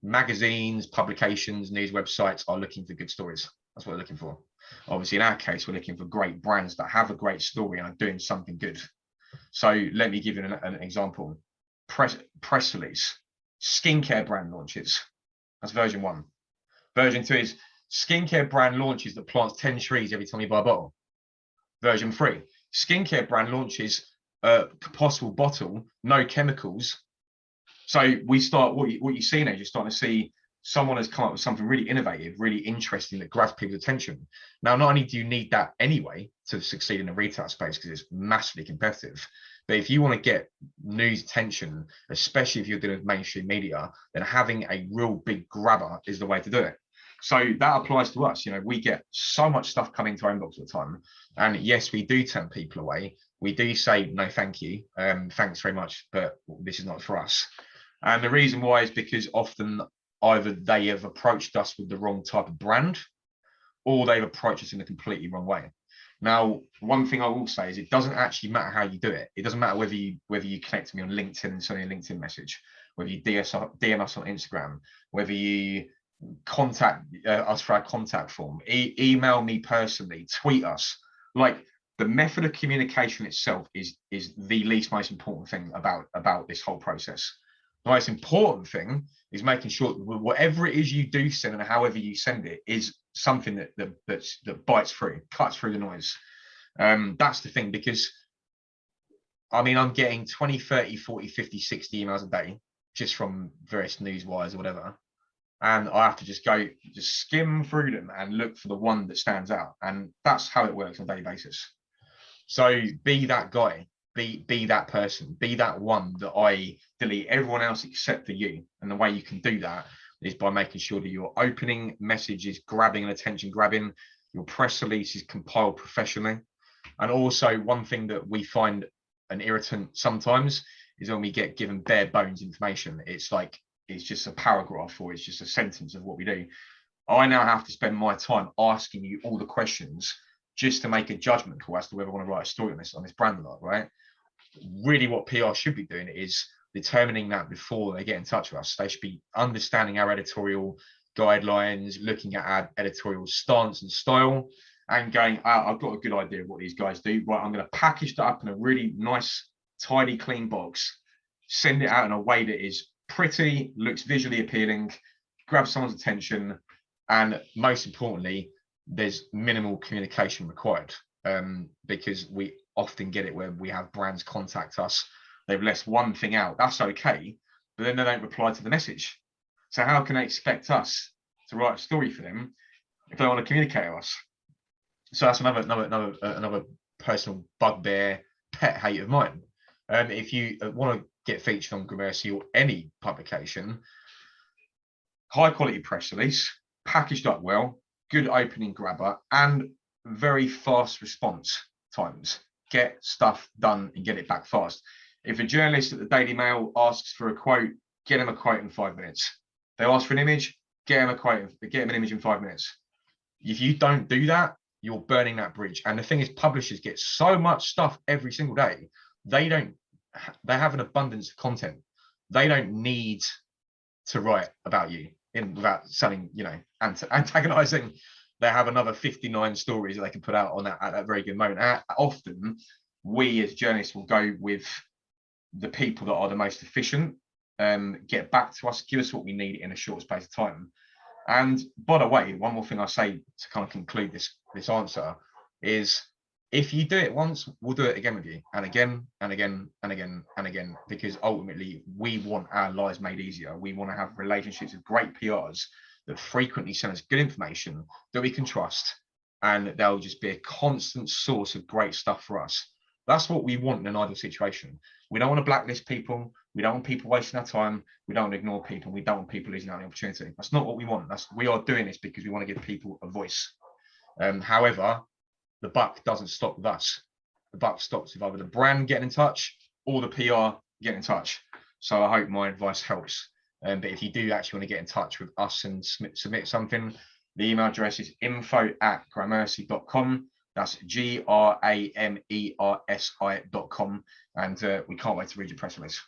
magazines, publications, news websites are looking for good stories. That's what they're looking for. Obviously, in our case, we're looking for great brands that have a great story and are doing something good. So let me give you an example. Press release, skincare brand launches. That's version 1. Version 2 is skincare brand launches that plants 10 trees every time you buy a bottle. Version 3, skincare brand launches a compostable bottle, no chemicals. So we start, what you see now, you're starting to see someone has come up with something really innovative, really interesting that grabs people's attention. Now, not only do you need that anyway to succeed in the retail space because it's massively competitive, but if you want to get news attention, especially if you're dealing with mainstream media, then having a real big grabber is the way to do it. So that applies to us. You know, we get so much stuff coming to our inbox all the time. And yes, we do turn people away. We do say, no, thank you. Thanks very much, but this is not for us. And the reason why is because often either they have approached us with the wrong type of brand, or they've approached us in a completely wrong way. Now, one thing I will say is it doesn't actually matter how you do it. It doesn't matter whether you connect to me on LinkedIn and send me a LinkedIn message, whether you DM us on Instagram, whether you contact us for our contact form, email me personally, tweet us. Like, the method of communication itself is the least most important thing about this whole process. The most important thing is making sure that whatever it is you do send and however you send it is something that bites through, cuts through the noise. That's the thing, because I mean, I'm getting 20, 30, 40, 50, 60 emails a day just from various news wires or whatever. And I have to just skim through them and look for the one that stands out. And that's how it works on a daily basis. So be that guy, be that person, be that one that I delete everyone else except for you. And the way you can do that is by making sure that your opening message is grabbing and attention grabbing, your press release is compiled professionally. And also, one thing that we find an irritant sometimes is when we get given bare bones information. It's like, it's just a paragraph or it's just a sentence of what we do. I now have to spend my time asking you all the questions just to make a judgment call as to whether I want to write a story on this brand or not, right? Really what PR should be doing is determining that before they get in touch with us. They should be understanding our editorial guidelines, looking at our editorial stance and style, and going, I've got a good idea of what these guys do. Right, I'm going to package that up in a really nice, tidy, clean box, send it out in a way that is pretty, looks visually appealing, grabs someone's attention, and most importantly, there's minimal communication required, because we often get it where we have brands contact us, they've left one thing out, that's okay, but then they don't reply to the message. So how can they expect us to write a story for them if they want to communicate with us? So that's another personal bugbear, pet hate of mine. If you want to get featured on Gramersi or any publication, high quality press release, packaged up well, good opening grabber, and very fast response times. Get stuff done and get it back fast. If a journalist at the Daily Mail asks for a quote, get them a quote in 5 minutes. They ask for an image, get them a quote, get them an image in 5 minutes. If you don't do that, you're burning that bridge. And the thing is, publishers get so much stuff every single day. They have an abundance of content. They don't need to write about you without sounding, antagonizing. They have another 59 stories that they can put out on that at that very good moment. Often, we as journalists will go with the people that are the most efficient, get back to us, give us what we need in a short space of time. And by the way, one more thing I say to kind of conclude this answer is, if you do it once, we'll do it again with you, and again, and again, and again, and again, because ultimately we want our lives made easier. We want to have relationships with great PRs that frequently send us good information that we can trust, and they'll just be a constant source of great stuff for us. That's what we want in an ideal situation. We don't want to blacklist people. We don't want people wasting our time. We don't want to ignore people. We don't want people losing out on the opportunity. That's not what we want. We are doing this because we want to give people a voice. However, the buck doesn't stop with us. The buck stops with either the brand getting in touch or the PR getting in touch. So I hope my advice helps. But if you do actually want to get in touch with us and submit something, the email address is info@gramersi.com. That's GRAMERSI.com. And we can't wait to read your press release.